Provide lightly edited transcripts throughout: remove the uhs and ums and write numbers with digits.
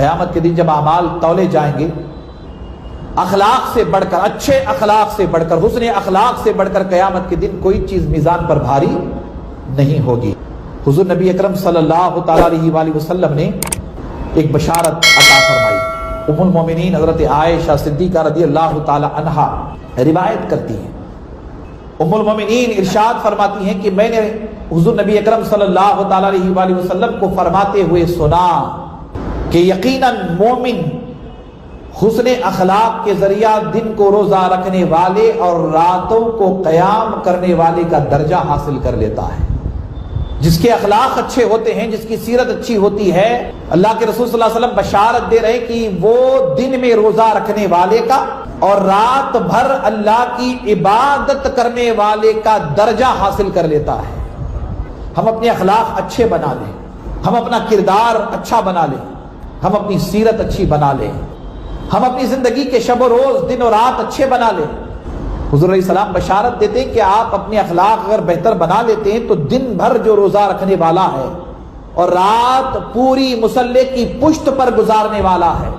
قیامت کے دن جب اعمال تولے جائیں گے، اخلاق سے بڑھ کر، اچھے اخلاق سے بڑھ کر، حسن اخلاق سے بڑھ کر قیامت کے دن کوئی چیز میزان پر بھاری نہیں ہوگی۔ حضور نبی اکرم صلی اللہ تعالیٰ علیہ وآلہ وسلم نے ایک بشارت عطا فرمائی۔ ام المومنین حضرت عائشہ صدیقہ رضی اللہ تعالی عنہا روایت کرتی ہیں، ام المومنین ارشاد فرماتی ہیں کہ میں نے حضور نبی اکرم صلی اللہ تعالی علیہ وآلہ وسلم کو فرماتے ہوئے سنا کہ یقیناً مومن حسن اخلاق کے ذریعہ دن کو روزہ رکھنے والے اور راتوں کو قیام کرنے والے کا درجہ حاصل کر لیتا ہے۔ جس کے اخلاق اچھے ہوتے ہیں، جس کی سیرت اچھی ہوتی ہے، اللہ کے رسول صلی اللہ علیہ وسلم بشارت دے رہے کہ وہ دن میں روزہ رکھنے والے کا اور رات بھر اللہ کی عبادت کرنے والے کا درجہ حاصل کر لیتا ہے۔ ہم اپنے اخلاق اچھے بنا لیں، ہم اپنا کردار اچھا بنا لیں، ہم اپنی سیرت اچھی بنا لیں، ہم اپنی زندگی کے شب و روز دن و رات اچھے بنا لیں۔ حضور علیہ السلام بشارت دیتے ہیں کہ آپ اپنے اخلاق اگر بہتر بنا لیتے ہیں تو دن بھر جو روزہ رکھنے والا ہے اور رات پوری مصلے کی پشت پر گزارنے والا ہے،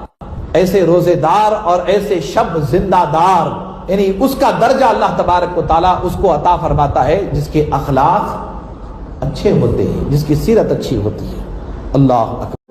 ایسے روزے دار اور ایسے شب زندہ دار، یعنی اس کا درجہ اللہ تبارک و تعالیٰ اس کو عطا فرماتا ہے جس کے اخلاق اچھے ہوتے ہیں، جس کی سیرت اچھی ہوتی ہے۔ اللہ اکبر۔